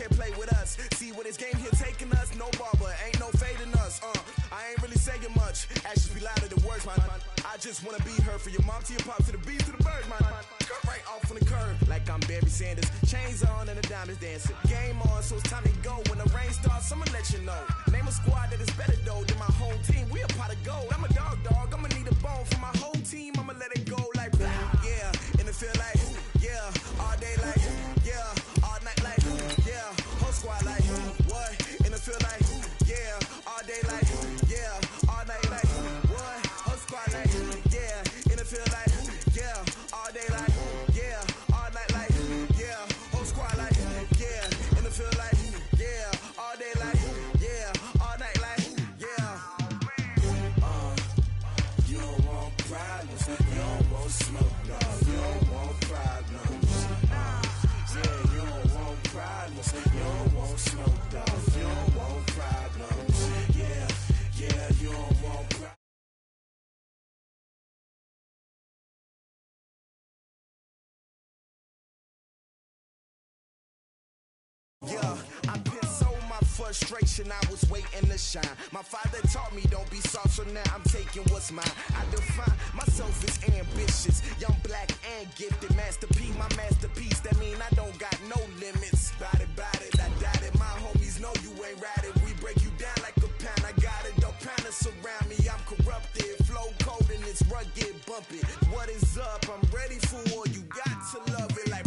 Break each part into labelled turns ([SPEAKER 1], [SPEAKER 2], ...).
[SPEAKER 1] can't play with us. See where this game here taking us? No barber, ain't no fading us. I ain't really saying much. Actions be louder than words, man. I just wanna be heard for your mom to your pop to the beat to the bird, man. Cut right off on the curb like I'm Barry Sanders. Chains on and the diamonds dancing. Game on, so it's time to go. When the rain starts, I'ma let you know. Name a squad that is better though than my whole team. We a pot of gold. I'm a dog. I'ma need a bone for my whole team. I'ma let it go like yeah. And it feel like yeah. All day like yeah. All night like yeah. Whole squad like what? And it feel like yeah. All day like yeah. All night like what? Whole squad like yeah. And it feel like yeah. All day like yeah. All night like yeah. Whole squad like yeah. And it feel like yeah. All day like yeah. All night like yeah. You don't want problems. You don't want smoke, no. You don't want problems. Yeah, you don't want problems. You don't want smoke, dog. You don't want problems. Yeah, you don't want problems. Yeah, I pissed so my frustration, I was waiting to shine. My father taught me don't be soft, so now I'm taking what's mine. I define myself as ambitious, young, black, and gifted. Master P, my masterpiece, that mean I don't got no limits. Bout it, I doubt it. My homies know you ain't ratted. We break you down like a pound. I got it, don't pound us around me. I'm corrupted, flow cold and it's rugged, bumpy. What is up? I'm ready for war. You got to love it like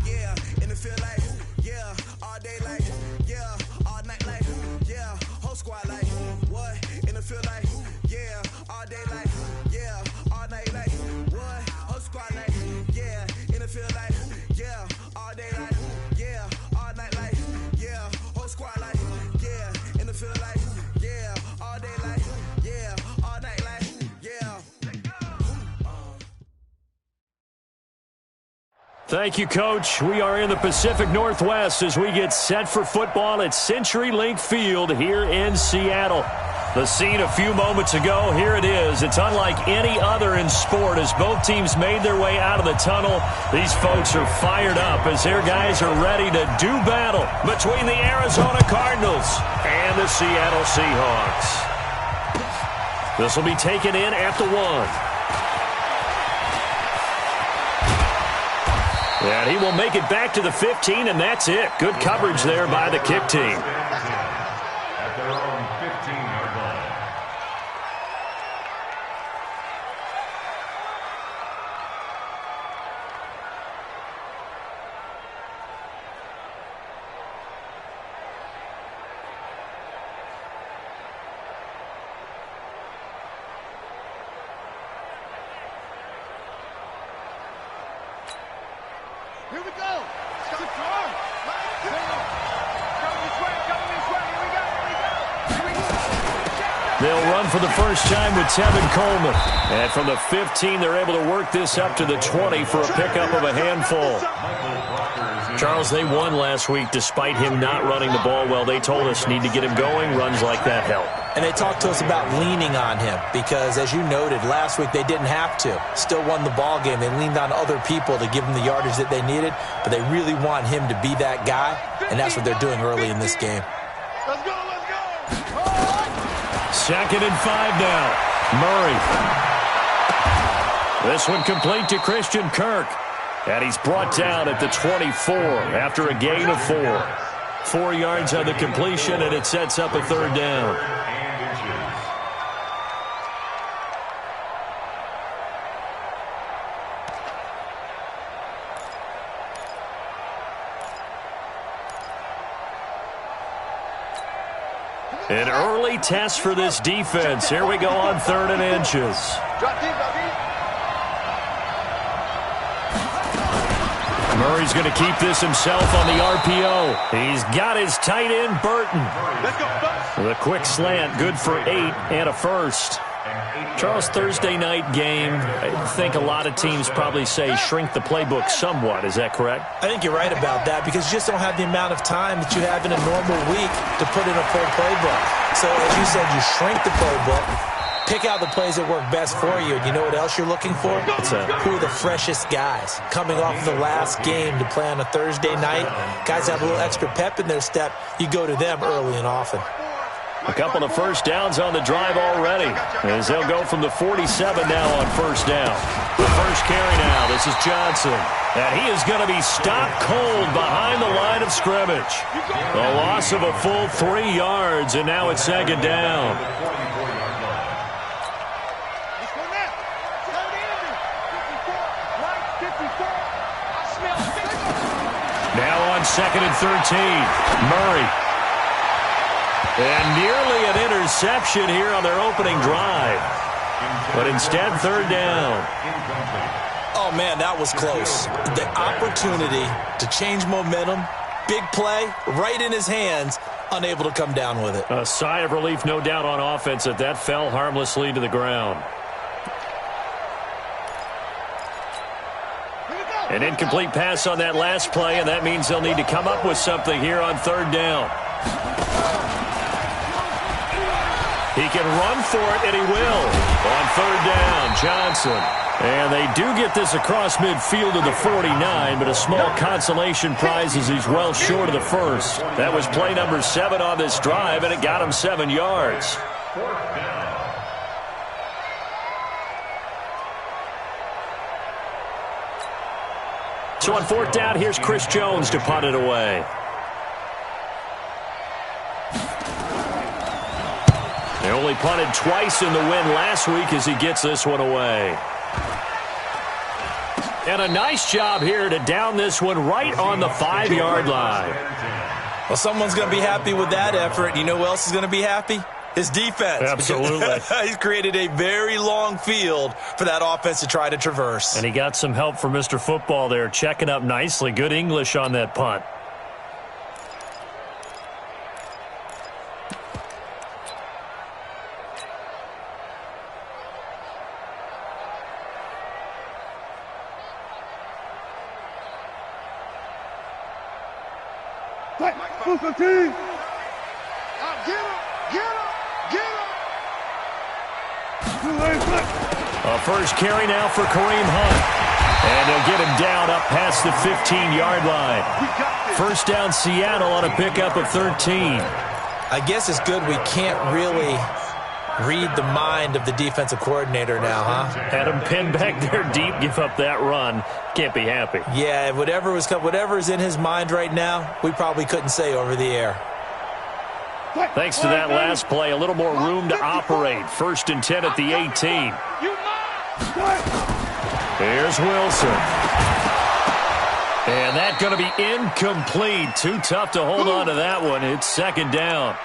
[SPEAKER 1] yeah, and it feel like yeah. All day like, yeah, all night like, yeah, whole squad like, what? And it feel like, yeah, all day like, yeah, all night like, what? Whole squad like, yeah, and it feel like, yeah, all day like, yeah, all night like, yeah, whole squad like, yeah, and it feel like, yeah, all day like, yeah, all night like, yeah.
[SPEAKER 2] Thank you, Coach. We are in the Pacific Northwest as we get set for football at CenturyLink Field here in Seattle. The scene a few moments ago, here it is. It's unlike any other in sport as both teams made their way out of the tunnel. These folks are fired up as their guys are ready to do battle between the Arizona Cardinals and the Seattle Seahawks. This will be taken in at the 1. And he will make it back to the 15, and that's it. Good coverage there by the kick team.
[SPEAKER 3] At their own 15-yard line.
[SPEAKER 4] Here we go. Stop. Coming this way. Here we go.
[SPEAKER 2] They'll run for the first time with Tevin Coleman. And from the 15, they're able to work this up to the 20 for a pickup of a handful. Charles, they won last week despite him not running the ball well. They told us need to get him going. Runs like that help.
[SPEAKER 5] And they talked to us about leaning on him because, as you noted, last week they didn't have to. Still won the ball game. They leaned on other people to give them the yardage that they needed, but they really want him to be that guy, and that's what they're doing early in this game.
[SPEAKER 4] Let's go.
[SPEAKER 2] Second and 5 now. Murray. This one complete to Christian Kirk. And he's brought down at the 24 after a gain of 4. 4 yards on the completion, and it sets up a third down. An early test for this defense. Here we go on 3rd and inches. Murray's going to keep this himself on the RPO. He's got his tight end, Burton. The quick slant, good for 8 and a first. Charles, Thursday night game, I think a lot of teams probably say shrink the playbook somewhat. Is that correct?
[SPEAKER 5] I think you're right about that because you just don't have the amount of time that you have in a normal week to put in a full playbook. So, as you said, you shrink the playbook, Pick out the plays that work best for you. And you know what else you're looking for? Who are the freshest guys? Coming off the last game to play on a Thursday night, guys have a little extra pep in their step. You go to them early and often.
[SPEAKER 2] A couple of first downs on the drive already, as they'll go from the 47 now on first down. The first carry now. This is Johnson. And he is going to be stopped cold behind the line of scrimmage. A loss of a full 3 yards, and now it's second down. Now on second and 13, Murray. And nearly an interception here on their opening drive. But instead, third down.
[SPEAKER 5] Oh, man, that was close. The opportunity to change momentum, big play, right in his hands, unable to come down with it.
[SPEAKER 2] A sigh of relief, no doubt, on offense that fell harmlessly to the ground. An incomplete pass on that last play, and that means they'll need to come up with something here on third down. He can run for it, and he will. On third down, Johnson. And they do get this across midfield to the 49, but a small consolation prize as he's well short of the first. That was play number 7 on this drive, and it got him 7 yards. So on fourth down, here's Chris Jones to punt it away. They only punted twice in the win last week as he gets this one away. And a nice job here to down this one right on the 5-yard line.
[SPEAKER 5] Well, someone's going to be happy with that effort. You know who else is going to be happy? His defense.
[SPEAKER 2] Absolutely.
[SPEAKER 5] He's created a very long field for that offense to try to traverse.
[SPEAKER 2] And he got some help from Mr. Football there, checking up nicely. Good English on that punt. A first carry now for Kareem Hunt. And they'll get him down up past the 15-yard line. First down, Seattle on a pickup of 13.
[SPEAKER 5] I guess it's good we can't really read the mind of the defensive coordinator now, huh?
[SPEAKER 2] Had him pinned back there deep, give up that run. Can't be happy.
[SPEAKER 5] Yeah, whatever is in his mind right now, we probably couldn't say over the air.
[SPEAKER 2] Thanks to that last play, a little more room to operate. First and 10 at the 18. Here's Wilson. And that's going to be incomplete. Too tough to hold on to that one. It's second down.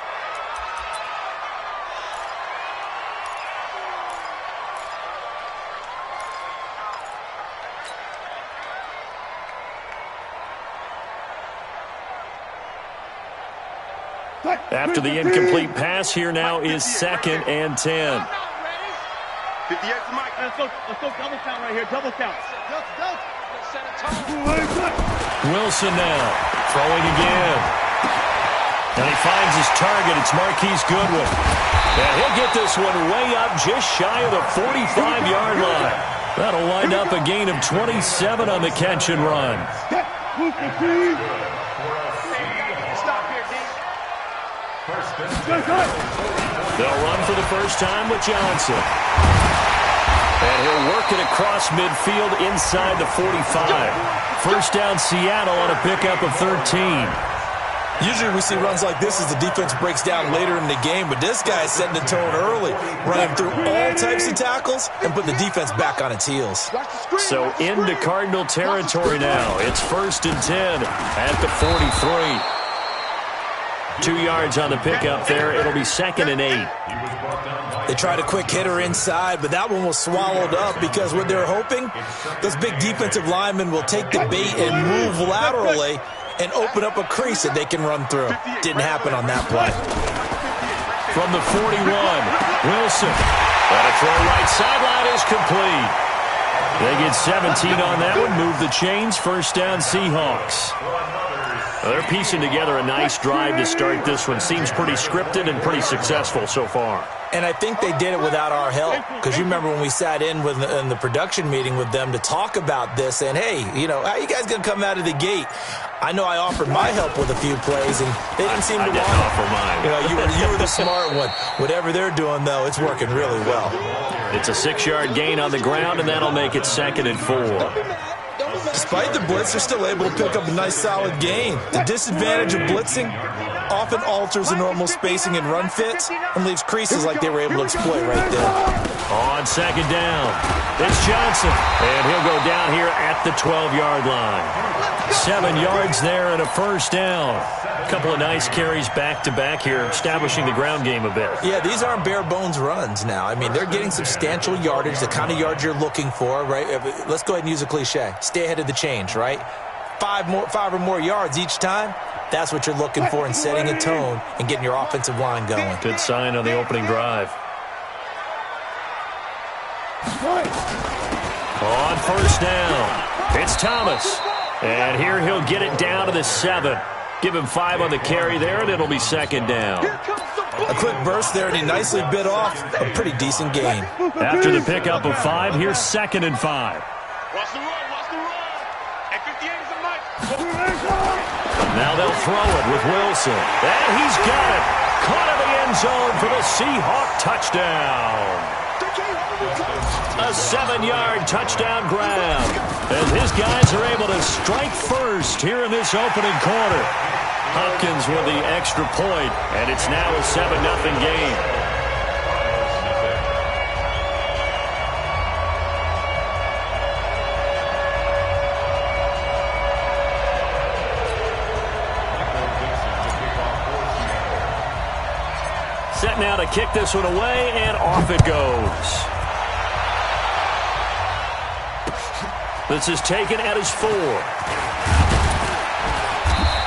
[SPEAKER 2] After the incomplete pass, here now is second and 10.
[SPEAKER 4] 58 to Mike. Let's go double count right here. Double count.
[SPEAKER 2] Wilson now throwing again. And he finds his target. It's Marquise Goodwin. And he'll get this one way up just shy of the 45-yard line. That'll wind up a gain of 27 on the catch and run. They'll run for the first time with Johnson. And he'll work it across midfield inside the 45. First down, Seattle on a pickup of 13.
[SPEAKER 5] Usually we see runs like this as the defense breaks down later in the game, but this guy is setting the tone early, running through all types of tackles and putting the defense back on its heels.
[SPEAKER 2] So into Cardinal territory now. It's first and 10 at the 43. 2 yards on the pickup there. It'll be second and 8.
[SPEAKER 5] They tried a quick hitter inside, but that one was swallowed up because what they're hoping, those big defensive linemen will take the bait and move laterally and open up a crease that they can run through. Didn't happen on that play.
[SPEAKER 2] From the 41, Wilson. And a throw right sideline is complete. They get 17 on that one. Move the chains. First down, Seahawks. Well, they're piecing together a nice drive to start this one. Seems pretty scripted and pretty successful so far.
[SPEAKER 5] And I think they did it without our help, because you remember when we sat in the production meeting with them to talk about this, and hey, you know, how you guys going to come out of the gate? I know I offered my help with a few plays, and they didn't seem to want
[SPEAKER 2] to offer mine.
[SPEAKER 5] You know, you were the smart one. Whatever they're doing, though, it's working really well.
[SPEAKER 2] It's a 6-yard gain on the ground, and that'll make it 2nd and 4.
[SPEAKER 5] Despite the blitz, they're still able to pick up a nice, solid gain. The disadvantage of blitzing often alters the normal spacing and run fits and leaves creases like they were able to exploit right there.
[SPEAKER 2] On 2nd down, it's Johnson, and he'll go down here at the 12-yard line. 7 yards there and a 1st down. A couple of nice carries back-to-back here, establishing the ground game a bit.
[SPEAKER 5] Yeah, these aren't bare-bones runs now. I mean, they're getting substantial yardage, the kind of yards you're looking for, right? Let's go ahead and use a cliche. Stay ahead of the change, right? 5 or more yards each time. That's what you're looking for in setting a tone and getting your offensive line going.
[SPEAKER 2] Good sign on the opening drive. On 1st down, it's Thomas. And here he'll get it down to the 7. Give him 5 on the carry there, and it'll be 2nd down.
[SPEAKER 5] A quick burst there, and he nicely bit off a pretty decent gain.
[SPEAKER 2] After the pickup of 5, here's 2nd and 5.
[SPEAKER 4] Watch the run, watch the run. At 58 is a nice.
[SPEAKER 2] Now they'll throw it with Wilson. And he's got it. Caught in the end zone for the Seahawk touchdown. A 7-yard touchdown grab. As his guys are able to strike first here in this opening quarter. Hopkins with the extra point, and it's now a 7-0 game. Set now to kick this one away, and off it goes. This is taken at his 4.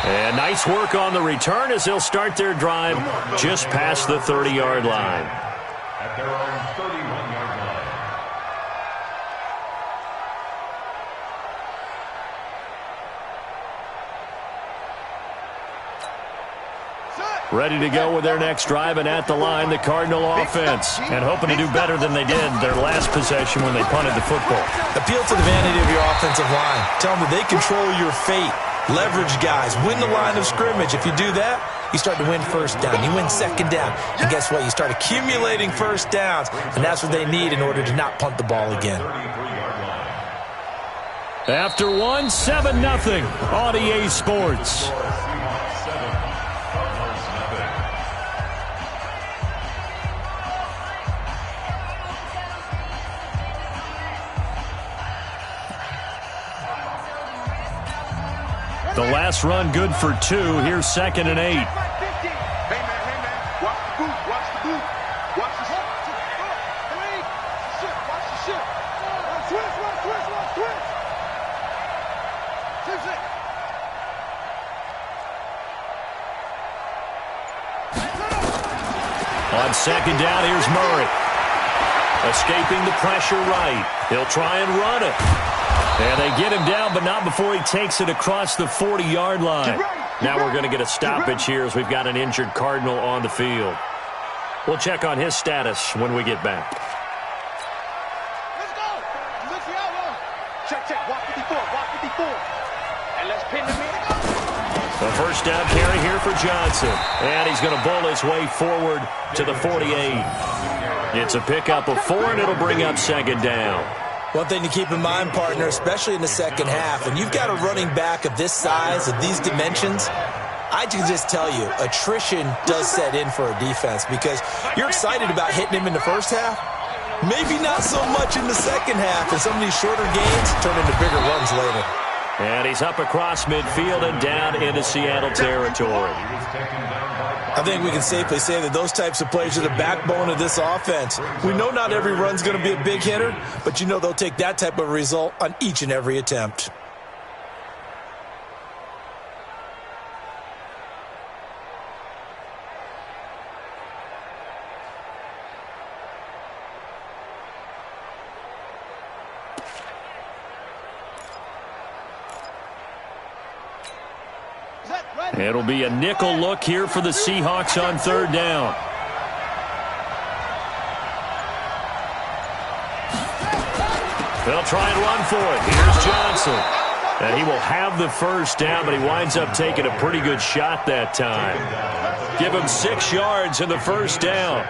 [SPEAKER 2] And nice work on the return as they'll start their drive just past the 30-yard line.
[SPEAKER 3] At their own 31-yard line.
[SPEAKER 2] Ready to go with their next drive, and at the line, the Cardinal offense. And hoping to do better than they did their last possession when they punted the football.
[SPEAKER 5] Appeal to the vanity of your offensive line. Tell them that they control your fate. Leverage guys. Win the line of scrimmage. If you do that, you start to win 1st down. You win 2nd down. And guess what? You start accumulating 1st downs. And that's what they need in order to not punt the ball again.
[SPEAKER 2] After 7-0 on EA Sports. The last run good for 2. Here's 2nd and 8.
[SPEAKER 4] Hey, man. Watch the boot. Watch the boot. Watch the ship. Watch the ship. Switch.
[SPEAKER 2] On 2nd down, here's Murray. Escaping the pressure right. He'll try and run it. And they get him down, but not before he takes it across the 40-yard line. Now we're going to get a stoppage here as we've got an injured Cardinal on the field. We'll check on his status when we get back.
[SPEAKER 4] Let's go. Let's see how long. Check. Walk 54. And let's pin them in.
[SPEAKER 2] The 1st down carry here for Johnson. And he's going to bowl his way forward to the 48. It's a pickup of 4, and it'll bring up 2nd down.
[SPEAKER 5] One thing to keep in mind, partner, especially in the second half, when you've got a running back of this size, of these dimensions, I can just tell you, attrition does set in for a defense because you're excited about hitting him in the first half. Maybe not so much in the second half, and some of these shorter gains turn into bigger runs later.
[SPEAKER 2] And he's up across midfield and down into Seattle territory.
[SPEAKER 5] I think we can safely say that those types of plays are the backbone of this offense. We know not every run's going to be a big hitter, but you know they'll take that type of result on each and every attempt.
[SPEAKER 4] Is that
[SPEAKER 2] It'll be a nickel look here for the Seahawks on third down. They'll try and run for it. Here's Johnson. And he will have the first down, but he winds up taking a pretty good shot that time. Give him 6 yards in the first down.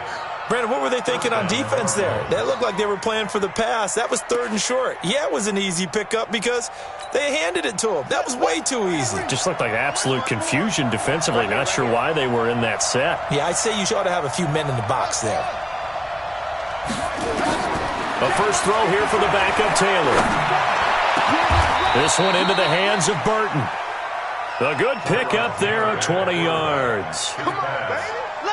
[SPEAKER 5] Brandon, what were they thinking on defense there? That looked like they were playing for the pass. That was 3rd and short. Yeah, it was an easy pickup because they handed it to him. That was way too easy.
[SPEAKER 2] Just looked like absolute confusion defensively. Not sure why they were in that set.
[SPEAKER 5] Yeah, I'd say you ought to have a few men in the box there.
[SPEAKER 2] A first throw here for the backup Taylor. This one into the hands of Burton. A good pickup there of 20 yards.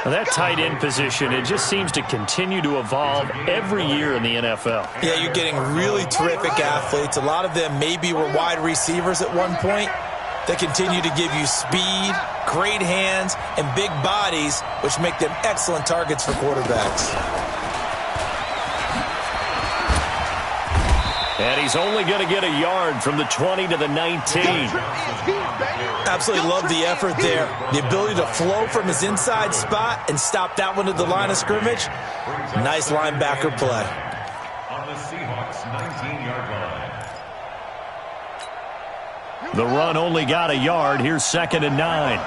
[SPEAKER 2] Now that tight end position, it just seems to continue to evolve every year in the NFL.
[SPEAKER 5] Yeah, you're getting really terrific athletes. A lot of them maybe were wide receivers at one point. They continue to give you speed, great hands, and big bodies, which make them excellent targets for quarterbacks.
[SPEAKER 2] And he's only going to get a yard from the 20 to the 19.
[SPEAKER 5] Absolutely love the effort there. The ability to flow from his inside spot and stop that one at the line of scrimmage. Nice linebacker play.
[SPEAKER 3] On the Seahawks 19-yard line.
[SPEAKER 2] The run only got a yard. Here's 2nd and 9.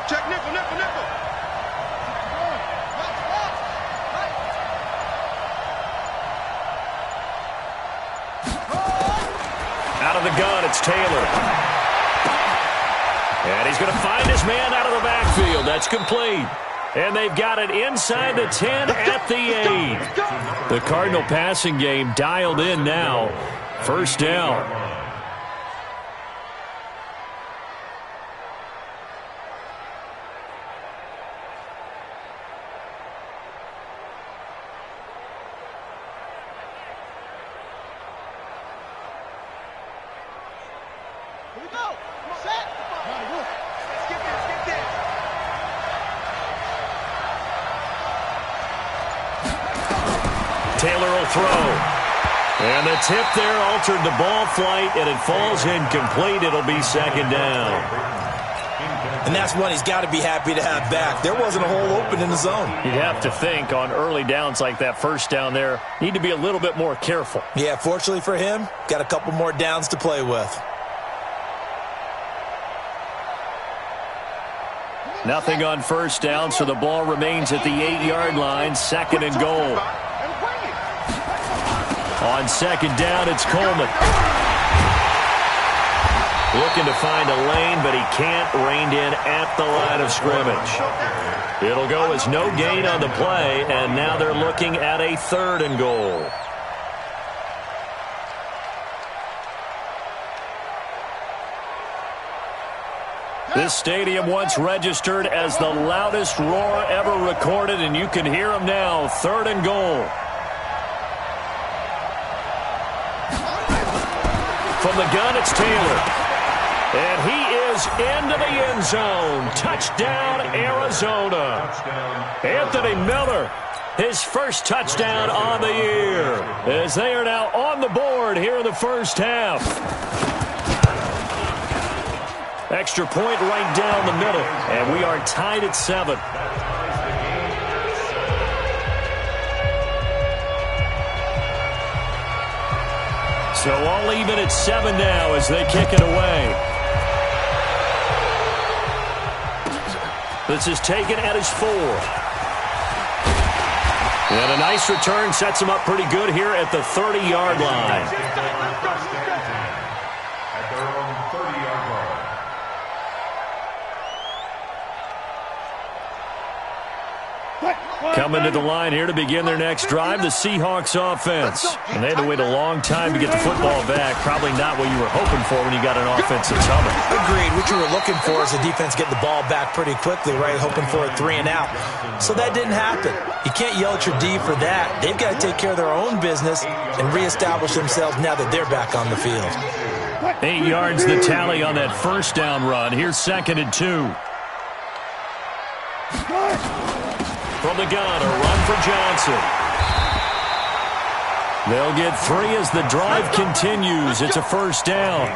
[SPEAKER 4] Check nickel, nickel, nickel.
[SPEAKER 2] Out of the gun, it's Taylor. And he's going to find his man out of the backfield. That's complete. And they've got it inside the 10 at the 8. The Cardinal passing game dialed in now. First down. Taylor will throw. And the tip there altered the ball flight, and it falls incomplete. It'll be 2nd down.
[SPEAKER 5] And that's one he's got to be happy to have back. There wasn't a hole open in the zone.
[SPEAKER 2] You'd have to think on early downs like that first down there, need to be a little bit more careful.
[SPEAKER 5] Yeah, fortunately for him, got a couple more downs to play with.
[SPEAKER 2] Nothing on first down, so the ball remains at the 8-yard line. 2nd and goal. On 2nd down, it's Coleman. Looking to find a lane, but he can't. Reined in at the line of scrimmage. It'll go as no gain on the play, and now they're looking at a 3rd and goal. This stadium once registered as the loudest roar ever recorded, and you can hear him now. 3rd and goal. From the gun, it's Taylor. And he is into the end zone. Touchdown, Arizona. Anthony Miller, his first touchdown on the year, as they are now on the board here in the first half. Extra point right down the middle, and we are tied at 7. So all even at 7 now as they kick it away. This is taken at his 4. And a nice return sets him up pretty good here at the 30-yard line.
[SPEAKER 3] At their own 30-yard line.
[SPEAKER 2] Coming to the line here to begin their next drive, the Seahawks offense. And they had to wait a long time to get the football back. Probably not what you were hoping for when you got an offense that's humming.
[SPEAKER 5] Agreed. What you were looking for is the defense getting the ball back pretty quickly, right? Hoping for a 3 and out. So that didn't happen. You can't yell at your D for that. They've got to take care of their own business and reestablish themselves now that they're back on the field.
[SPEAKER 2] 8 yards the tally on that first down run. Here's 2nd and 2. From the gun, a run for Johnson. They'll get 3 as the drive continues. It's a first down.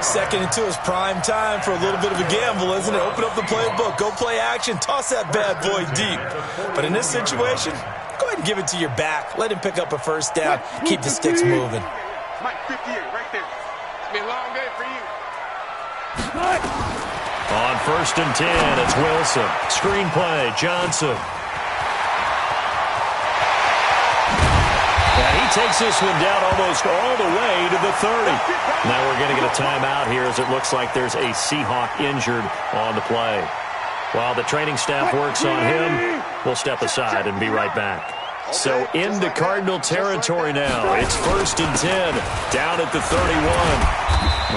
[SPEAKER 5] 2nd and 2 is prime time for a little bit of a gamble, isn't it? Open up the playbook, go play action, toss that bad boy deep. But in this situation, go ahead and give it to your back. Let him pick up a first down. Keep the sticks moving.
[SPEAKER 4] Mike 58 right there. It's been a long day for you.
[SPEAKER 2] On 1st and 10, it's Wilson. Screenplay, Johnson. And he takes this one down almost all the way to the 30. Now we're going to get a timeout here as it looks like there's a Seahawk injured on the play. While the training staff works on him, we'll step aside and be right back. So into Cardinal territory now. It's 1st and 10, down at the 31.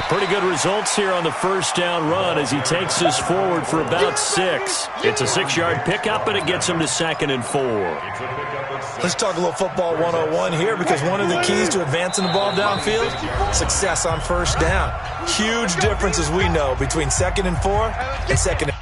[SPEAKER 2] Pretty good results here on the first down run as he takes us forward for about 6. It's a 6-yard pickup, and it gets him to 2nd and 4.
[SPEAKER 5] Let's talk a little football 101 here, because one of the keys to advancing the ball downfield, success on first down. Huge difference, as we know, between 2nd and 4 and 2nd and 4.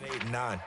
[SPEAKER 5] Eight and 9.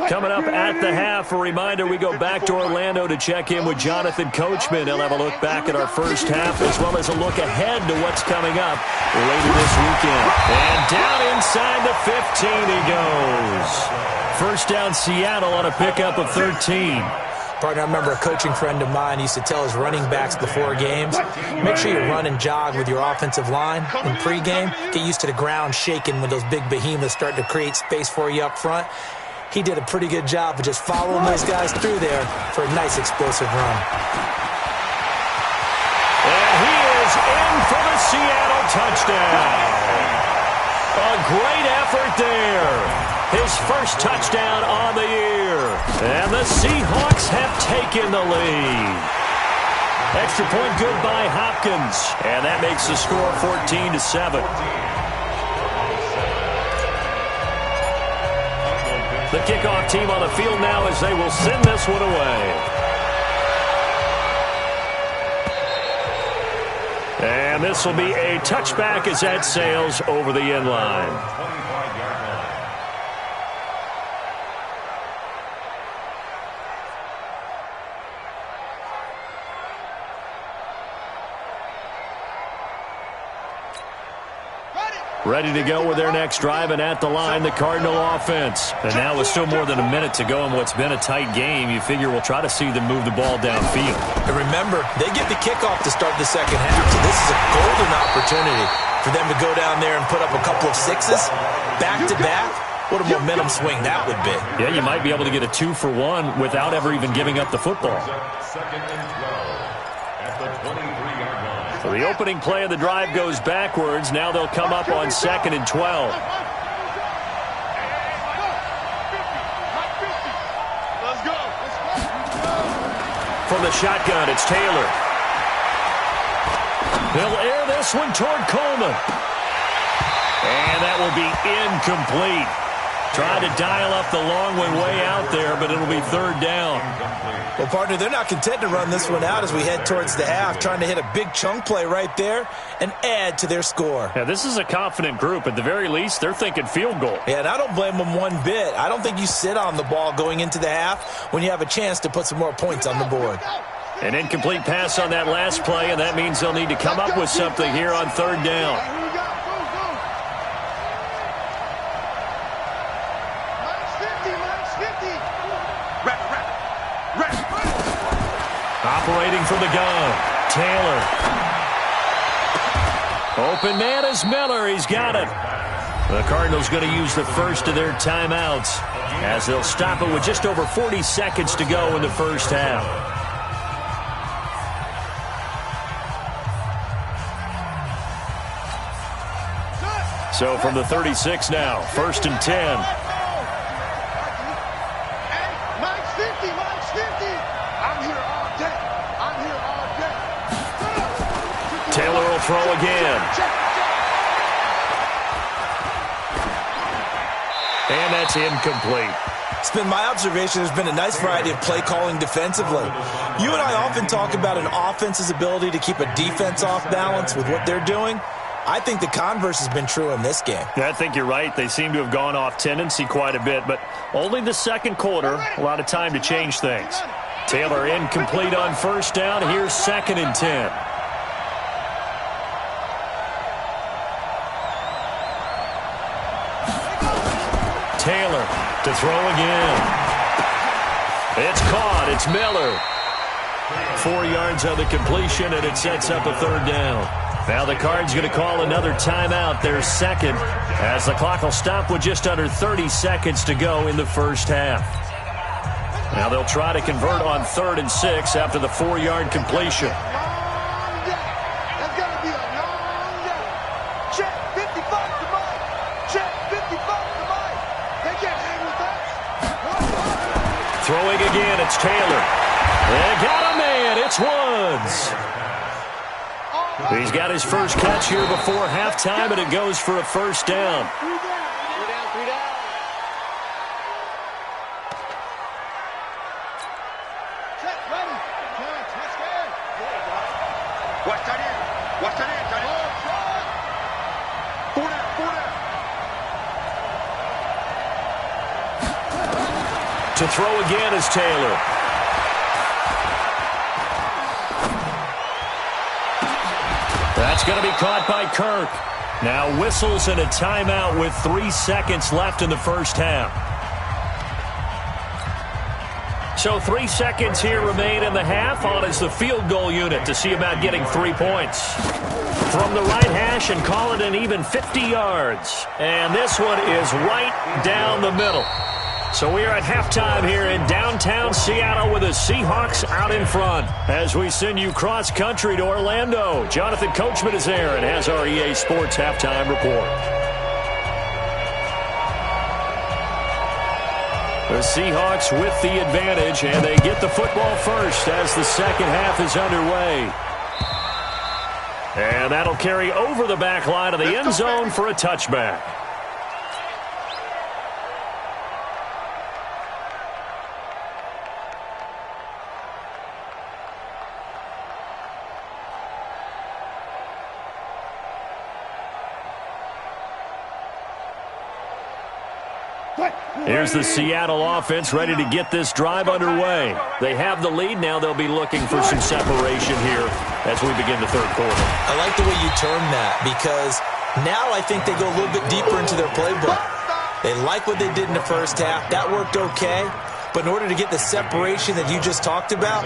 [SPEAKER 2] Coming up at the half, a reminder, we go back to Orlando to check in with Jonathan Coachman. He'll have a look back at our first half as well as a look ahead to what's coming up later this weekend. And down inside the 15 he goes. First down Seattle on a pickup of 13.
[SPEAKER 5] Partner, I remember a coaching friend of mine used to tell his running backs before games, make sure you run and jog with your offensive line in pregame. Get used to the ground shaking when those big behemoths start to create space for you up front. He did a pretty good job of just following those guys through there for a nice explosive run.
[SPEAKER 2] And he is in for the Seattle touchdown. A great effort there. His first touchdown on the year. And the Seahawks have taken the lead. Extra point good by Hopkins. And that makes the score 14-7. The kickoff team on the field now as they will send this one away. And this will be a touchback as that sails over the end line. Ready to go with their next drive, and at the line, the Cardinal offense. And now with still more than a minute to go in what's been a tight game, you figure we'll try to see them move the ball downfield.
[SPEAKER 5] And remember, they get the kickoff to start the second half, so this is a golden opportunity for them to go down there and put up a couple of sixes back-to-back. What a momentum swing that would be.
[SPEAKER 2] Yeah, you might be able to get a 2-for-1 without ever even giving up the football.
[SPEAKER 3] Second and 12 at the 23-yard line.
[SPEAKER 2] So the opening play of the drive goes backwards. Now they'll come up on 2nd and 12. From the shotgun, it's Taylor. He'll air this one toward Coleman. And that will be incomplete. Trying to dial up the long one way out there, but it'll be third down.
[SPEAKER 5] Well, partner, they're not content to run this one out as we head towards the half, trying to hit a big chunk play right there and add to their score.
[SPEAKER 2] Yeah, this is a confident group. At the very least, they're thinking field goal.
[SPEAKER 5] Yeah, and I don't blame them one bit. I don't think you sit on the ball going into the half when you have a chance to put some more points on the board.
[SPEAKER 2] An incomplete pass on that last play, and that means they'll need to come up with something here on third down. Operating from the gun, Taylor. Open man is Miller. He's got it. The Cardinals going to use the first of their timeouts. as they'll stop it with just over 40 seconds to go in the first half. So from the 36 now, 1st and 10.
[SPEAKER 4] Mike's 50, Mike's 50. I'm here all day. I'm here all day.
[SPEAKER 2] Taylor will throw again. And that's incomplete.
[SPEAKER 5] It's been my observation there's been a nice variety of play calling defensively. You and I often talk about an offense's ability to keep a defense off balance with what they're doing. I think the converse has been true in this game.
[SPEAKER 2] Yeah, I think you're right. They seem to have gone off tendency quite a bit, but only the second quarter, a lot of time to change things. Taylor incomplete on 1st down. Here's 2nd and 10. Taylor to throw again. It's caught. It's Miller. 4 yards on the completion, and it sets up a 3rd down. Now the Cards going to call another timeout, their second, as the clock will stop with just under 30 seconds to go in the first half. Now they'll try to convert on 3rd and 6 after the 4-yard completion.
[SPEAKER 4] That's going to be a long day. Check 55 to Mike. Check 55 to Mike. They can't hang with us.
[SPEAKER 2] Throwing again, it's Taylor. They got a man. It's Woods. He's got his first catch here before halftime, and it goes for a 1st down.
[SPEAKER 4] 3 down, 3 down. Check, ready. Watch that in. Watch that in, Johnny. 4 down, 4 down.
[SPEAKER 2] To throw again is Taylor. That's going to be caught by Kirk. Now whistles and a timeout with 3 seconds left in the first half. So 3 seconds here remain in the half. On is the field goal unit to see about getting 3 points. From the right hash and call it an even 50 yards. And this one is right down the middle. So we are at halftime here in downtown Seattle with the Seahawks out in front. As we send you cross-country to Orlando, Jonathan Coachman is there and has our EA Sports halftime report. The Seahawks with the advantage, and they get the football first as the second half is underway. And that'll carry over the back line of the end zone for a touchback. Here's the Seattle offense ready to get this drive underway. They have the lead. Now they'll be looking for some separation here as we begin the third quarter.
[SPEAKER 5] I like the way you term that because now I think they go a little bit deeper into their playbook. They like what they did in the first half. That worked okay. But in order to get the separation that you just talked about,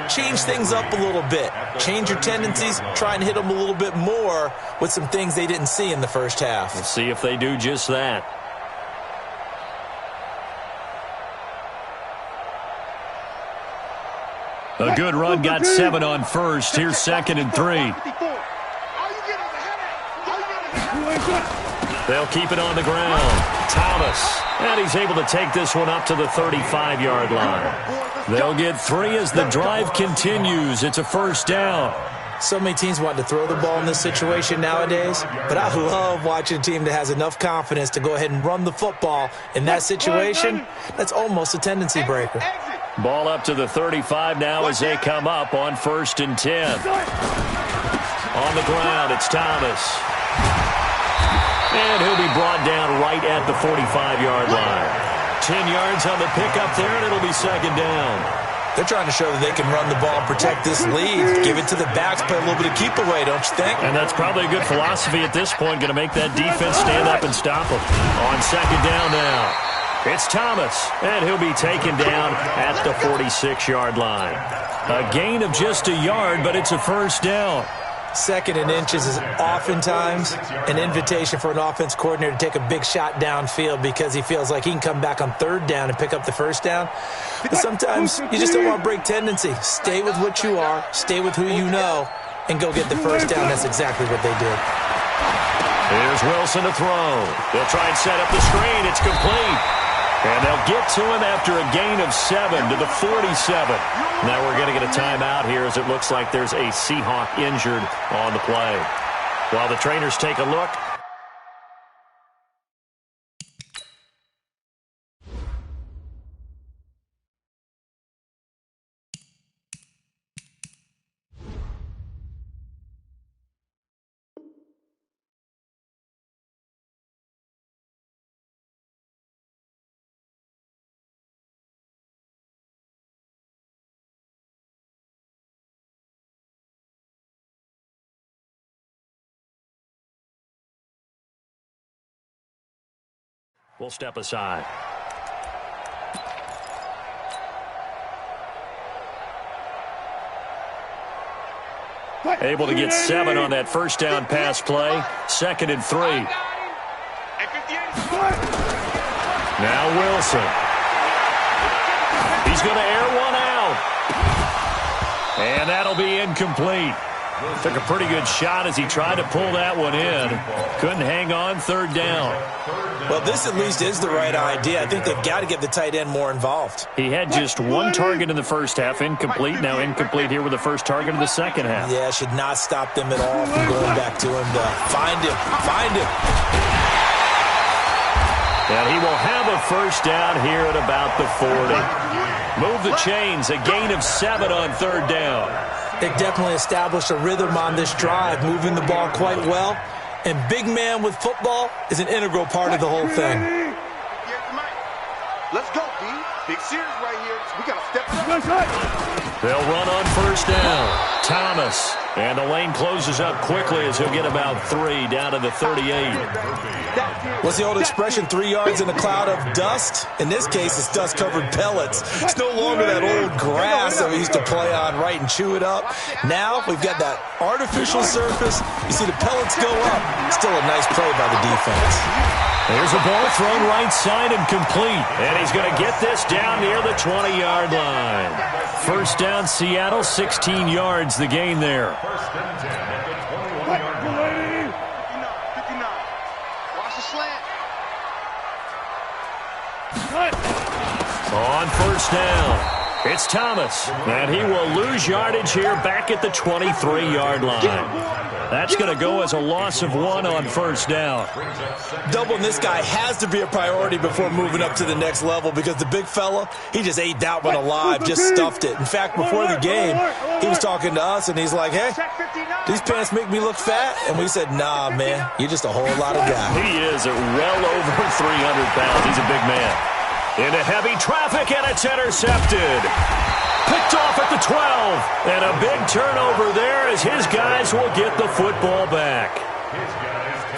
[SPEAKER 5] change things up a little bit. Change your tendencies. Try and hit them a little bit more with some things they didn't see in the first half.
[SPEAKER 2] We'll see if they do just that. A good run, got 7 on first. Here's 2nd and 3. They'll keep it on the ground. Thomas, and he's able to take this one up to the 35-yard line. They'll get 3 as the drive continues. It's a 1st down.
[SPEAKER 5] So many teams want to throw the ball in this situation nowadays, but I love watching a team that has enough confidence to go ahead and run the football in that situation. That's almost a tendency breaker.
[SPEAKER 2] Ball up to the 35 now as they come up on 1st and 10. On the ground, it's Thomas. And he'll be brought down right at the 45-yard line. 10 yards on the pickup there, and it'll be 2nd down.
[SPEAKER 5] They're trying to show that they can run the ball and protect this lead. Give it to the backs, play a little bit of keep away, don't you think?
[SPEAKER 2] And that's probably a good philosophy at this point, going to make that defense stand up and stop them. On 2nd down now, it's Thomas, and he'll be taken down at the 46-yard line. A gain of just a yard, but it's a 1st down.
[SPEAKER 5] Second and inches is oftentimes an invitation for an offense coordinator to take a big shot downfield because he feels like he can come back on third down and pick up the first down. But sometimes you just don't want to break tendency. Stay with what you are, stay with who you know, and go get the first down. That's exactly what they did.
[SPEAKER 2] Here's Wilson to throw. They'll try and set up the screen. It's complete. And they'll get to him after a gain of 7 to the 47. Now we're going to get a timeout here as it looks like there's a Seahawk injured on the play. While the trainers take a look, we'll step aside. Able to get 7 on that first down pass play. 2nd and 3. Now Wilson. He's going to air one out. And that'll be incomplete. Took a pretty good shot as he tried to pull that one in. Couldn't hang on, 3rd down.
[SPEAKER 5] Well, this at least is the right idea. I think they've got to get the tight end more involved.
[SPEAKER 2] He had just 1 target in the first half, incomplete. Now incomplete here with the first target of the second half.
[SPEAKER 5] Yeah, should not stop them at all from going back to him to find him.
[SPEAKER 2] And he will have a first down here at about the 40. Move the chains, a gain of 7 on 3rd down.
[SPEAKER 5] They definitely established a rhythm on this drive, moving the ball quite well. And big man with football is an integral part of the whole thing.
[SPEAKER 4] Let's go, D. Big series right here. We got to step up.
[SPEAKER 2] They'll run on first down. Thomas. And the lane closes up quickly as he'll get about 3 down to the 38.
[SPEAKER 5] What's the old expression, 3 yards in a cloud of dust? In this case, it's dust-covered pellets. It's no longer that old grass that we used to play on, right, and chew it up. Now we've got that artificial surface. You see the pellets go up. Still a nice play by the defense.
[SPEAKER 2] There's a ball thrown right side and complete. And he's going to get this down near the 20-yard line. First down, Seattle, 16 yards the gain there.
[SPEAKER 3] First and 10 at the 21-yard line.
[SPEAKER 4] 59. Watch the slant.
[SPEAKER 2] On first down, it's Thomas. And he will lose yardage here back at the 23-yard line. That's going to go as a loss of 1 on first down.
[SPEAKER 5] Doubling this guy has to be a priority before moving up to the next level because the big fella, he just ate that one alive, just stuffed it. In fact, before the game, he was talking to us, and he's like, hey, these pants make me look fat? And we said, nah, man, you're just a whole lot of guy.
[SPEAKER 2] He is at well over 300 pounds. He's a big man. Into heavy traffic, and it's intercepted. Picked off at the 12. And a big turnover there as his guys will get the football back.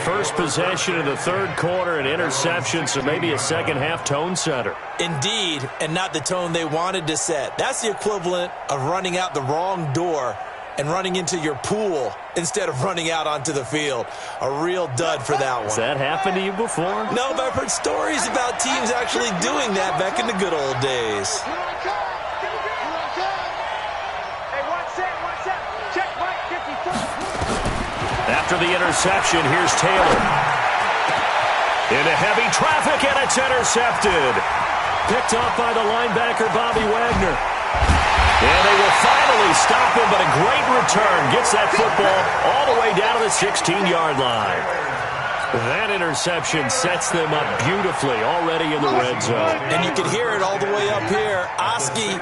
[SPEAKER 2] First possession of the 3rd quarter, an interception, so maybe a second-half tone setter.
[SPEAKER 5] Indeed, and not the tone they wanted to set. That's the equivalent of running out the wrong door and running into your pool instead of running out onto the field. A real dud for that one.
[SPEAKER 2] Has that happened to you before?
[SPEAKER 5] No, but I've heard stories about teams actually doing that back in the good old days.
[SPEAKER 2] After the interception, here's Taylor. Into heavy traffic, and it's intercepted. Picked off by the linebacker, Bobby Wagner. And they will finally stop him, but a great return. Gets that football all the way down to the 16-yard line. That interception sets them up beautifully already in the red zone.
[SPEAKER 5] And you can hear it all the way up here. Oski,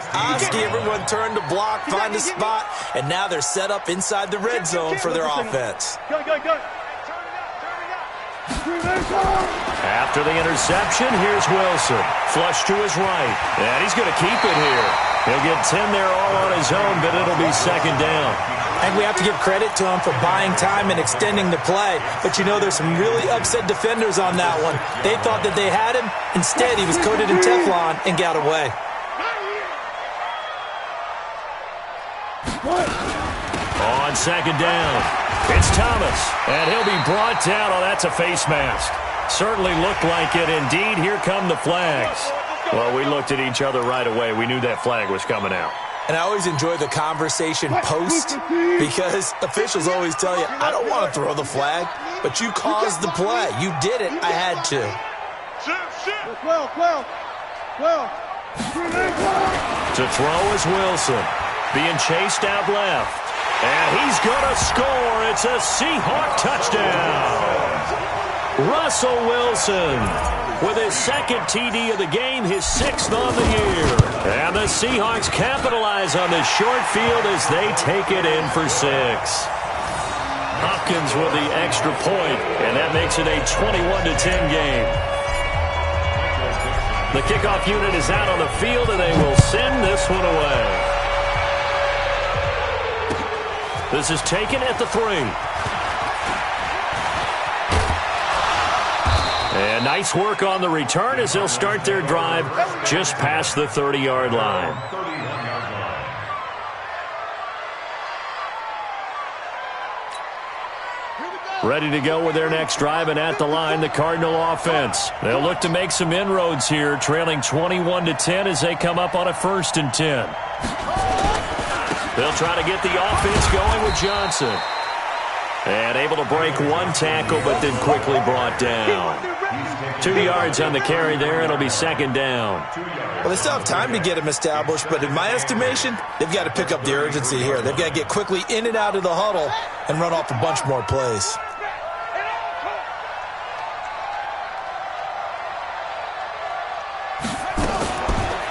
[SPEAKER 5] everyone turned to block, find a spot, and now they're set up inside the red zone for their offense.
[SPEAKER 4] Go.
[SPEAKER 2] After the interception, here's Wilson. Flush to his right. And he's going to keep it here. He'll get 10 there all on his own, but it'll be second down.
[SPEAKER 5] And we have to give credit to him for buying time and extending the play. But, you know, there's some really upset defenders on that one. They thought that they had him. Instead, he was coated in Teflon and got away.
[SPEAKER 2] On second down, It's Thomas, and he'll be brought down. Oh, that's a face mask. Certainly looked like it. Indeed, here come the flags. Well, we looked at each other right away. We knew that flag was coming out.
[SPEAKER 5] And I always enjoy the conversation post because officials always tell you, I don't want to throw the flag, but you caused the play. You did it. I had to.
[SPEAKER 2] To throw is Wilson. Being chased out left. And he's going to score. It's a Seahawk touchdown. Russell Wilson with his second TD of the game, his 6th on the year. And the Seahawks capitalize on this short field as they take it in for 6. Hopkins with the extra point, and that makes it a 21-10 game. The kickoff unit is out on the field, and they will send this one away. This is taken at the 3. And nice work on the return as they'll start their drive just past the 30-yard line. Ready to go with their next drive, and at the line, the Cardinal offense. They'll look to make some inroads here, trailing 21-10 as they come up on a 1st and 10. They'll try to get the offense going with Johnson. And able to break one tackle, but then quickly brought down. 2 yards on the carry there. It'll be 2nd down.
[SPEAKER 5] Well, they still have time to get him established, but in my estimation, they've got to pick up the urgency here. They've got to get quickly in and out of the huddle and run off a bunch more plays.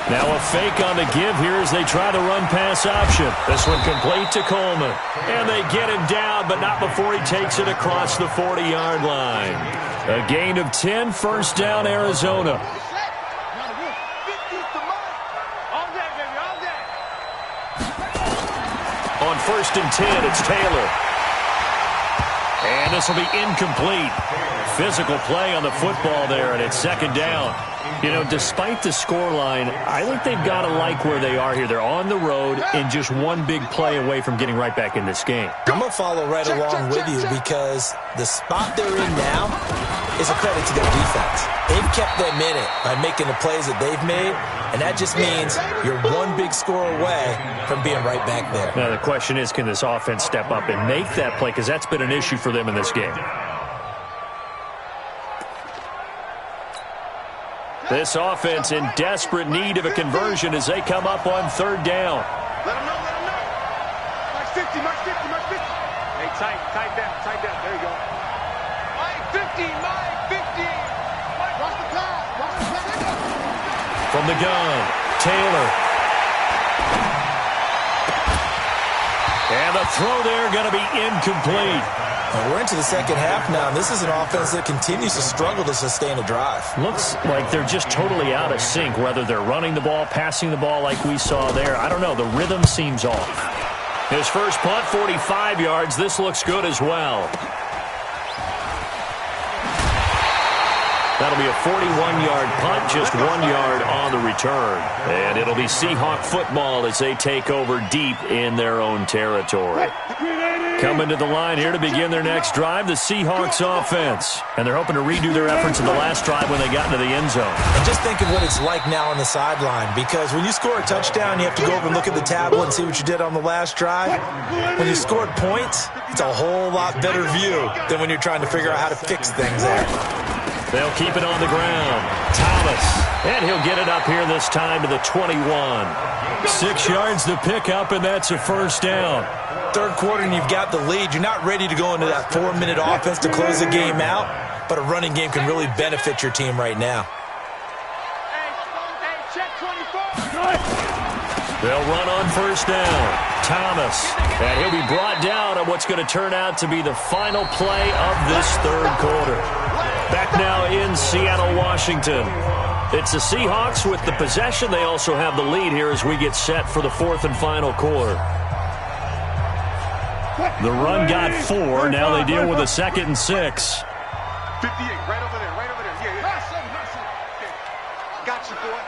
[SPEAKER 2] Now a fake on the give here as they try the run-pass option. This one complete to Coleman. And they get him down, but not before he takes it across the 40-yard line. A gain of 10, 1st down, Arizona. On 1st and 10, it's Taylor. And this will be incomplete. Physical play on the football there, and it's 2nd down. You know, despite the scoreline, I think they've got to like where they are here. They're on the road and just one big play away from getting right back in this game.
[SPEAKER 5] I'm going to follow right along with you because the spot they're in now is a credit to their defense. They've kept them in it by making the plays that they've made, and that just means you're one big score away from being right back there.
[SPEAKER 2] Now, the question is, can this offense step up and make that play? Because that's been an issue for them in this game. This offense in desperate need of a conversion as they come up on 3rd down.
[SPEAKER 4] Let them know, let them know. March 50, march 50, march 50. Hey, tight down, there you go. Mike 50, Mike 50. Mike, watch the pass, watch the pass.
[SPEAKER 2] From the gun, Taylor. And the throw there going to be incomplete.
[SPEAKER 5] Well, we're into the 2nd half now, and this is an offense that continues to struggle to sustain a drive.
[SPEAKER 2] Looks like they're just totally out of sync, whether they're running the ball, passing the ball like we saw there. I don't know. The rhythm seems off. His first punt, 45 yards. This looks good as well. That'll be a 41-yard punt, just 1 yard on the return. And it'll be Seahawk football as they take over deep in their own territory. Coming to the line here to begin their next drive, the Seahawks offense. And they're hoping to redo their efforts in the last drive when they got into the end zone.
[SPEAKER 5] And just think of what it's like now on the sideline, because when you score a touchdown, you have to go over and look at the tablet and see what you did on the last drive. When you scored points, it's a whole lot better view than when you're trying to figure out how to fix things there.
[SPEAKER 2] They'll keep it on the ground. Thomas. And he'll get it up here this time to the 21. 6 yards to pick up, and that's a 1st down.
[SPEAKER 5] 3rd quarter, and you've got the lead. You're not ready to go into that 4-minute offense to close the game out, but a running game can really benefit your team right now.
[SPEAKER 4] Hey, check 24.
[SPEAKER 2] They'll run on 1st down. Thomas. And he'll be brought down on what's going to turn out to be the final play of this 3rd quarter. Back now in Seattle, Washington. It's the Seahawks with the possession. They also have the lead here as we get set for the 4th and final quarter. The run got 4. Now they deal with a 2nd and 6.
[SPEAKER 4] 58, right over there, right over there. Yeah. I got you, boy.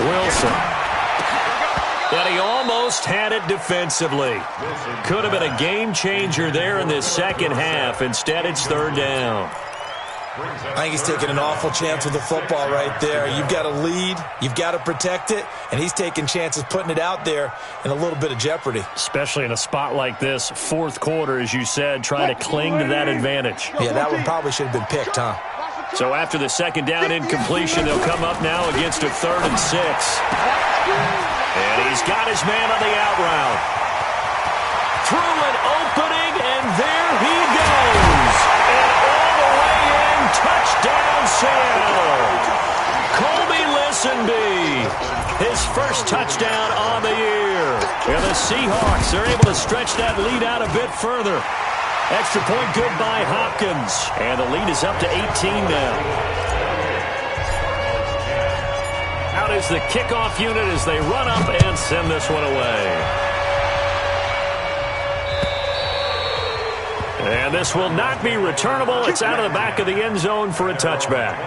[SPEAKER 2] Wilson. And he almost had it defensively. Could have been a game changer there in this second half. Instead, it's third down.
[SPEAKER 5] I think he's taking an awful chance with the football right there. You've got to lead, you've got to protect it, and he's taking chances putting it out there in a little bit of jeopardy.
[SPEAKER 2] Especially in a spot like this, fourth quarter, as you said, trying to cling to that advantage.
[SPEAKER 5] Yeah, that one probably should have been picked, huh?
[SPEAKER 2] So after the second down incompletion, they'll come up now against a 3rd and 6. And he's got his man on the out route. Through an opening, and there he goes. And all the way in, touchdown Seattle. Colby Listenby, his first touchdown on the year. And the Seahawks are able to stretch that lead out a bit further. Extra point good by Hopkins. And the lead is up to 18 now. Out is the kickoff unit as they run up and send this one away. And this will not be returnable. It's out of the back of the end zone for a touchback.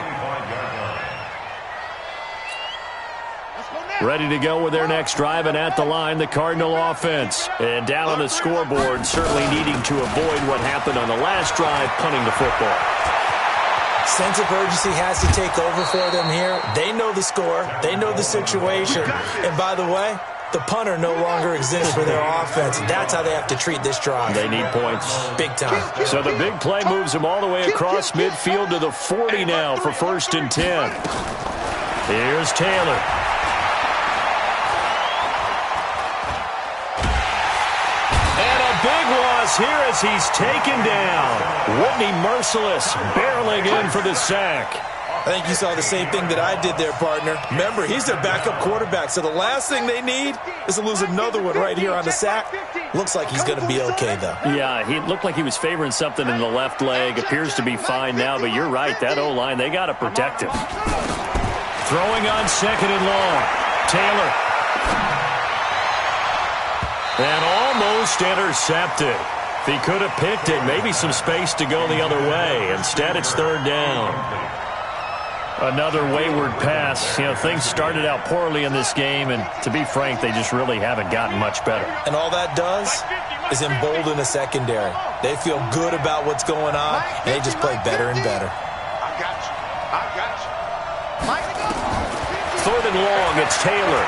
[SPEAKER 2] Ready to go with their next drive, and at the line, the Cardinal offense. And down on the scoreboard, certainly needing to avoid what happened on the last drive, punting the football.
[SPEAKER 5] Sense of urgency has to take over for them here. They know the score. They know the situation. And by the way, the punter no longer exists for their offense. That's how they have to treat this drive.
[SPEAKER 2] They need points.
[SPEAKER 5] Big time.
[SPEAKER 2] So the big play moves them all the way across midfield to the 40 now for 1st and 10. Here's Taylor. Big loss here as he's taken down. Whitney Merciless barreling in for the sack.
[SPEAKER 5] I think you saw the same thing that I did there, partner. Remember, he's their backup quarterback, so the last thing they need is to lose another one right here on the sack. Looks like he's going to be okay, though.
[SPEAKER 2] Yeah, he looked like he was favoring something in the left leg. Appears to be fine now, but you're right. That O-line, they got to protect him. Throwing on 2nd and long. Taylor. And almost intercepted. If he could have picked it, maybe some space to go the other way. Instead, it's 3rd down. Another wayward pass. You know, things started out poorly in this game, and to be frank, they just really haven't gotten much better.
[SPEAKER 5] And all that does is embolden the secondary. They feel good about what's going on, and they just play better and better.
[SPEAKER 4] I got you. I got you.
[SPEAKER 2] 3rd and long, it's Taylor.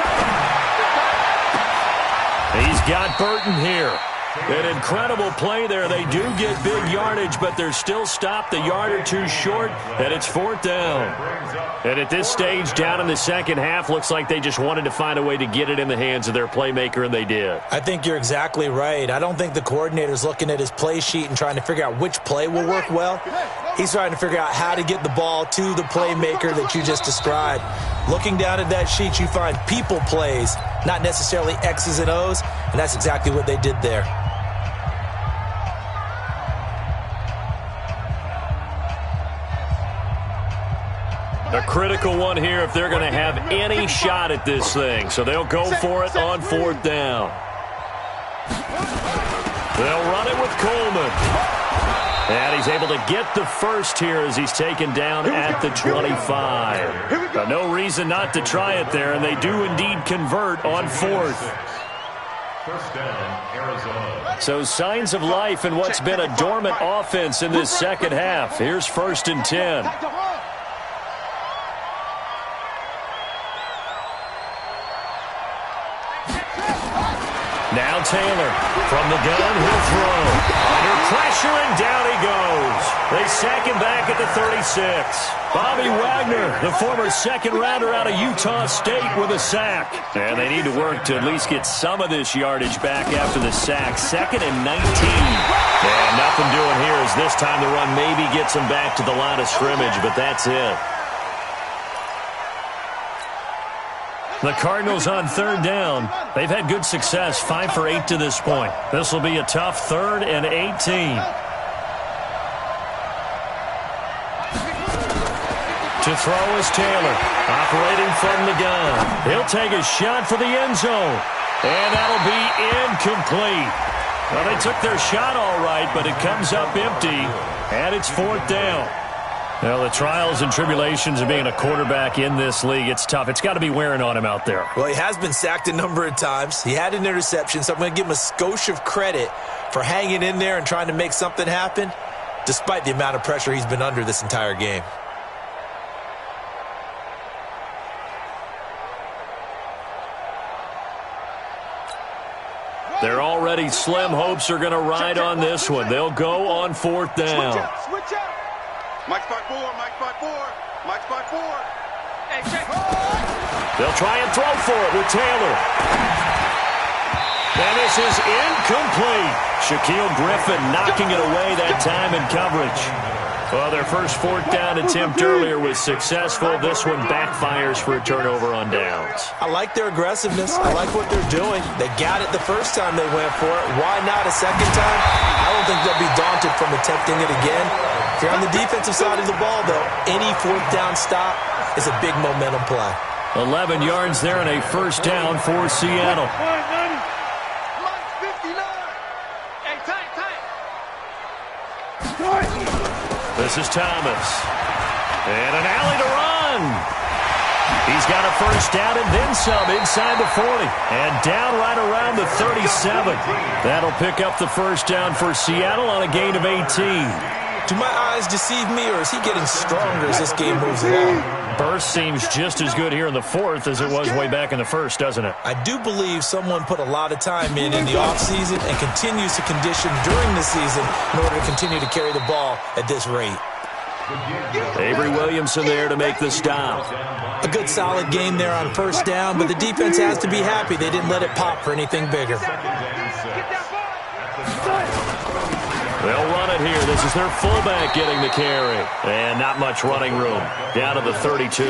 [SPEAKER 2] He's got Burton here. An incredible play there. They do get big yardage, but they're still stopped a yard or two short, and it's 4th down. And at this stage, down in the second half, looks like they just wanted to find a way to get it in the hands of their playmaker, and they did.
[SPEAKER 5] I think you're exactly right. I don't think the coordinator's looking at his play sheet and trying to figure out which play will work well. He's trying to figure out how to get the ball to the playmaker that you just described. Looking down at that sheet, you find people plays, not necessarily X's and O's, and that's exactly what they did there.
[SPEAKER 2] A critical one here if they're going to have any shot at this thing. So they'll go for it on 4th down. They'll run it with Coleman. And he's able to get the first here as he's taken down at the 25. But no reason not to try it there, and they do indeed convert on 4th.
[SPEAKER 3] 1st down, Arizona.
[SPEAKER 2] So signs of life in what's been a dormant offense in this second half. Here's 1st and 10. Now Taylor from the gun, he'll throw. Under pressure, and down he goes. They sack him back at the 36. Bobby Wagner, the former second-rounder out of Utah State, with a sack. And they need to work to at least get some of this yardage back after the sack. 2nd and 19. And nothing doing here as this time the run maybe gets them back to the line of scrimmage, but that's it. The Cardinals on 3rd down. They've had good success, 5 for 8 to this point. This will be a tough 3rd and 18. To throw is Taylor, operating from the gun. He'll take a shot for the end zone, and that'll be incomplete. Well, they took their shot all right, but it comes up empty, and it's 4th down. Well, the trials and tribulations of being a quarterback in this league, it's tough. It's got to be wearing on him out there.
[SPEAKER 5] Well, he has been sacked a number of times. He had an interception, so I'm going to give him a skosh of credit for hanging in there and trying to make something happen, despite the amount of pressure he's been under this entire game.
[SPEAKER 2] They're already slim hopes are going to ride on this one. They'll go on 4th down.
[SPEAKER 4] Switch up. Mike's 5-4, Mike's 5-4, Mike's 5-4. Hey, check.
[SPEAKER 2] They'll try and throw for it with Taylor. And this is incomplete. Shaquille Griffin knocking it away that time in coverage. Well, their first 4th down attempt earlier was successful. This one backfires for a turnover on downs.
[SPEAKER 5] I like their aggressiveness. I like what they're doing. They got it the first time they went for it. Why not a second time? I don't think they'll be daunted from attempting it again. If you're on the defensive side of the ball, though, any 4th down stop is a big momentum play.
[SPEAKER 2] 11 yards there and a first down for Seattle.
[SPEAKER 4] Mike's 59. Hey, tight.
[SPEAKER 2] This is Thomas. And an alley to run. He's got a first down and then some inside the 40. And down right around the 37. That'll pick up the first down for Seattle on a gain of 18.
[SPEAKER 5] Do my eyes deceive me, or is he getting stronger as this game moves along?
[SPEAKER 2] Burst seems just as good here in the 4th as it was way back in the 1st, doesn't it?
[SPEAKER 5] I do believe someone put a lot of time in the offseason and continues to condition during the season in order to continue to carry the ball at this rate.
[SPEAKER 2] Avery Williamson there to make the stop.
[SPEAKER 5] A good solid game there on first down, but the defense has to be happy they didn't let it pop for anything bigger.
[SPEAKER 2] They'll run it here. This is their fullback getting the carry. And not much running room. Down to the 32.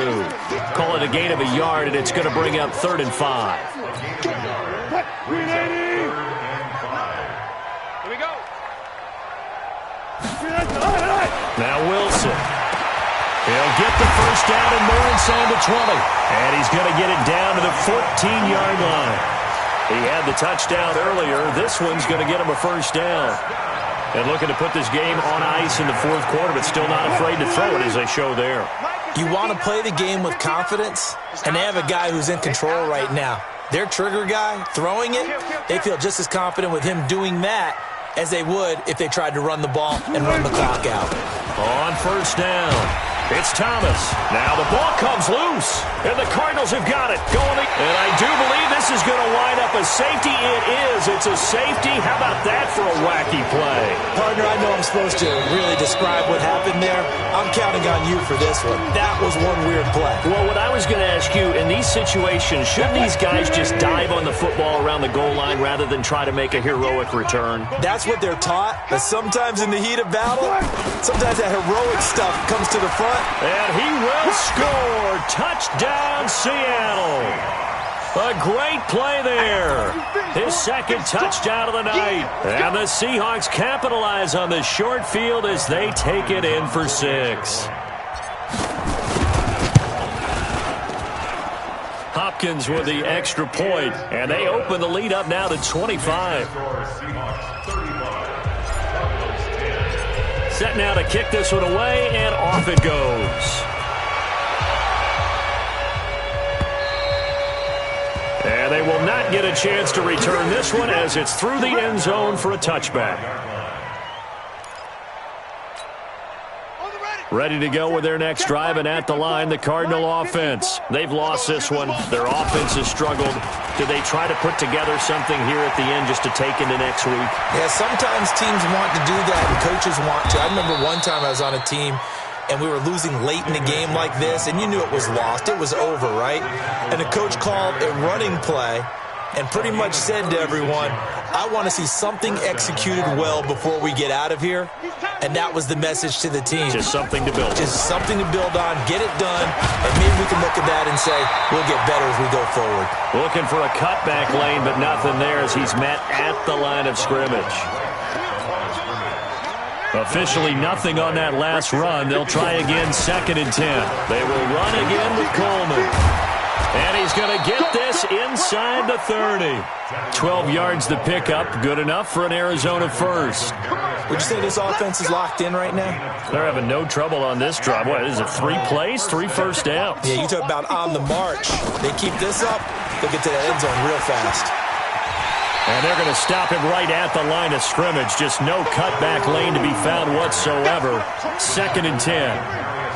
[SPEAKER 2] Call it a gain of a yard, and it's going to bring up 3rd and 5.
[SPEAKER 4] Here we go.
[SPEAKER 2] Now Wilson. He'll get the first down and more inside the 20. And he's going to get it down to the 14-yard line. He had the touchdown earlier. This one's going to get him a first down. And looking to put this game on ice in the 4th quarter, but still not afraid to throw it as they show there.
[SPEAKER 5] You want to play the game with confidence, and they have a guy who's in control right now. Their trigger guy, throwing it, they feel just as confident with him doing that as they would if they tried to run the ball and run the clock out.
[SPEAKER 2] On first down, it's Thomas. Now the ball comes loose, and the Cardinals have got it. And I do believe this is going to wind up a safety. It is. It's a safety. How about that for a wacky play?
[SPEAKER 5] Partner, I know I'm supposed to really describe what happened there. I'm counting on you for this one. That was one weird play.
[SPEAKER 2] Well, what I was going to ask you, in these situations, shouldn't these guys just dive on the football around the goal line rather than try to make a heroic return?
[SPEAKER 5] That's what they're taught, but sometimes in the heat of battle, sometimes that heroic stuff comes to the front.
[SPEAKER 2] And he will score. Touchdown, Seattle. A great play there. His second touchdown of the night. And the Seahawks capitalize on the short field as they take it in for 6. Hopkins with the extra point, and they open the lead up now to 25. Set now to kick this one away, and off it goes. And they will not get a chance to return this one as it's through the end zone for a touchback. Ready to go with their next drive, and at the line, the Cardinal offense. They've lost this one. Their offense has struggled. Do they try to put together something here at the end just to take into next week?
[SPEAKER 5] Yeah, sometimes teams want to do that, and coaches want to. I remember one time I was on a team, and we were losing late in the game like this, and you knew it was lost. It was over, right? And the coach called a running play and pretty much said to everyone, I want to see something executed well before we get out of here. And that was the message to the team.
[SPEAKER 2] Just something to build on.
[SPEAKER 5] Just something to build on, get it done, and maybe we can look at that and say, we'll get better as we go forward.
[SPEAKER 2] Looking for a cutback lane, but nothing there as he's met at the line of scrimmage. Officially nothing on that last run. They'll try again, 2nd and 10. They will run again with Coleman. And he's going to get this inside the 30. 12 yards to pick up. Good enough for an Arizona first.
[SPEAKER 5] Would you say this offense is locked in right now?
[SPEAKER 2] They're having no trouble on this drive. What, is it 3 plays, 3 first downs?
[SPEAKER 5] Yeah, you talk about on the march. They keep this up, they'll get to that end zone real fast.
[SPEAKER 2] And they're going to stop him right at the line of scrimmage. Just no cutback lane to be found whatsoever. 2nd and 10.